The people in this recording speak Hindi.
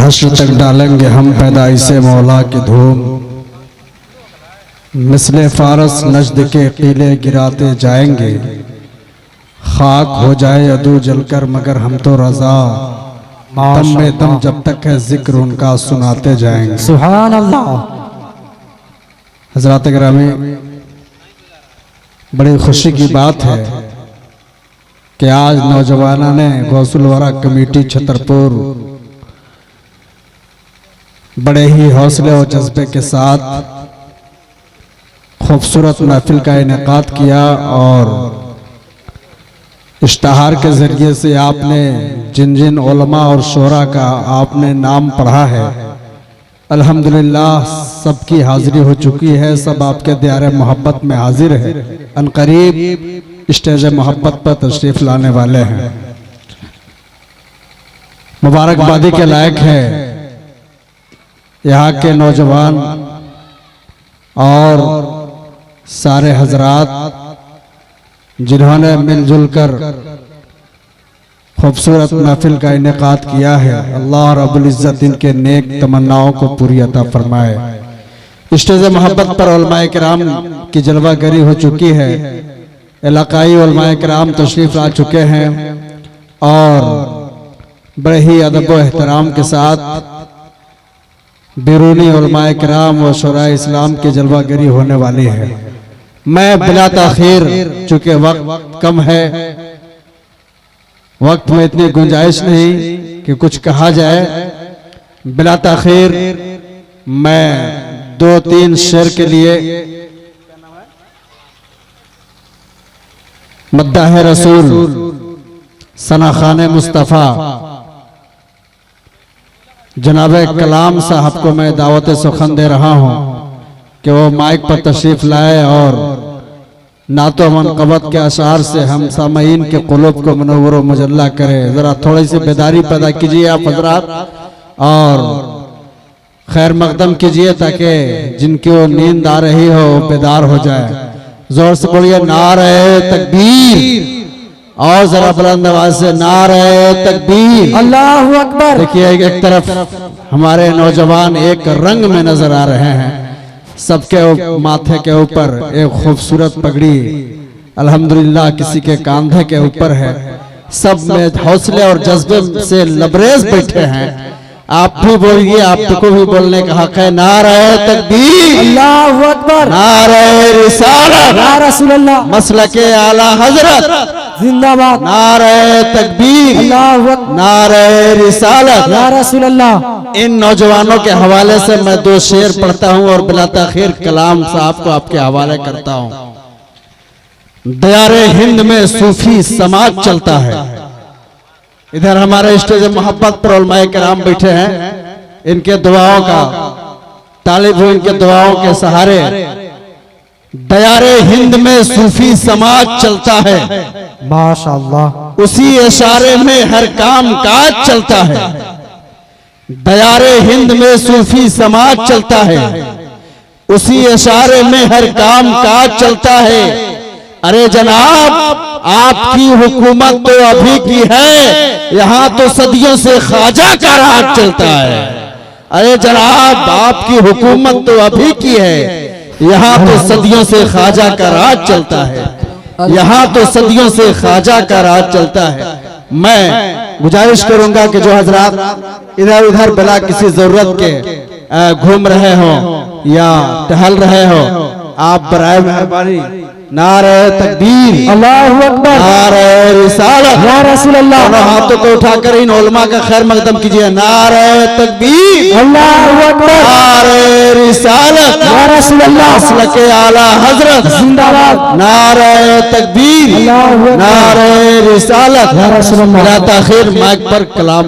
हश्र तक डालेंगे हम पैदाइशे मौला की धूम, मिसले फारस नजद के कीले गिराते जाएंगे। खाक हो जाए अदू जलकर मगर हम तो रजा, दम में दम जब तक है जिक्र उनका सुनाते जाएंगे। सुभान अल्लाह। हज़रात गिरामी, बड़ी खुशी की बात है कि आज नौजवानों ने गौसुल वरा कमेटी छतरपुर बड़े ही हौसले और जज्बे के साथ खूबसूरत महफिल का इनेकाद किया और इश्तहार के जरिए से आपने जिन जिन उलमा और शोरा का आपने नाम पढ़ा है, अल्हम्दुलिल्लाह सबकी हाजिरी हो चुकी है। सब आपके दियारे मोहब्बत में हाजिर है। अनकरीब स्टेज मोहब्बत पर तशरीफ लाने वाले हैं। मुबारकबादी के लायक है यहाँ के नौजवान और सारे हजरात जिन्होंने मिलजुल कर खूबसूरत महफिल का इनेकाद किया है। अल्लाह रब्बुल इज्जत इनके नेक तमन्नाओं को पूरी अता फरमाए। स्टेज मोहब्बत पर उलमाए किराम की जलवागरी हो चुकी है। इलाकाई उलमाए किराम तशरीफ ला चुके हैं और बड़े ही अदब व एहतराम के साथ बैरूनी उलमाए किराम व शोराए इस्लाम की जलवागरी होने वाली है। मैं बिला ताखीर, चूंकि वक्त कम है, वक्त में इतनी गुंजाइश नहीं कि कुछ कहा जाए, बिला ताखीर मैं 2-3 शेर के लिए मद्दाह रसूल सनाखाने मुस्तफ़ा जनाबे कलाम साहब को मैं दावत सुखन दे रहा हूं कि वो माइक पर तशरीफ लाए और नातो मनक़बत के अशार से हम सामईन के क़ुलूब को मनव्वर मुजल्ला करें। ज़रा थोड़ी सी बेदारी पैदा कीजिए आप हज़रात और खैर मकदम कीजिए ताकि जिनकी वो नींद आ रही हो वो बेदार हो जाए। जोर से बोलिए नारे तकबीर और जरा बुलंद आवाज से नारे तकबीर, अल्लाहु अकबर। देखिए एक तरफ हमारे नौजवान एक रंग में नजर आ रहे हैं, सबके माथे के ऊपर एक खूबसूरत पगड़ी अल्हम्दुलिल्लाह किसी के कांधे के ऊपर है। सब में हौसले और जज्बे से लबरेज बैठे हैं। आप भी बोलिए, आपको भी बोलने का हक है। नारे तकबीर, अल्लाहु अकबर, नारे रिसालत, या रसूलल्लाह, मसलके आला हजरत जिंदाबाद, नारे तकबीर, अल्लाहु अकबर, नारे रिसालत, या रसूलल्लाह। इन नौजवानों के हवाले से मैं 2 शेर पढ़ता हूं और बिला ताखीर कलाम साहब को आपके हवाले करता हूं। दयारे हिंद में सूफी समाज चलता है। इधर हमारे स्टेज मोहब्बत पर उलमाए किराम बैठे हैं, इनके दुआओं का तालिब हो, इनके दुआओं के सहारे दयारे हिंद में सूफी समाज चलता है। माशाअल्लाह। उसी इशारे में हर काम काज चलता है। दयारे हिंद में सूफी समाज चलता है, उसी इशारे में हर काम काज चलता है। अरे जनाब आपकी हुकूमत तो अभी की है, यहाँ तो सदियों से ख्वाजा का राज चलता है। अरे जनाब आपकी हुकूमत तो अभी की है, यहाँ तो सदियों से ख्वाजा का राज चलता है। यहाँ तो सदियों से ख्वाजा का राज चलता है। मैं गुजारिश करूंगा कि जो हजरात इधर उधर बिला किसी जरूरत के घूम रहे हो या टहल रहे हो, आप बराए मेहरबानी नारे तकबीर, अल्लाहु अकबर, नारे रिसालत, या रसूलल्लाह, दोनों हाथों को उठाकर इन उलमा का खैर मकदम कीजिए। नारे तकबीर, अल्लाहु अकबर, नारे रिसालत, या रसूलल्लाह, मसलके आला हजरत जिंदाबाद, नारे तकबीर, अल्लाहु अकबर, नारे रिसालत, या रसूलल्लाह। बिला ताखीर माइक पर कलाम।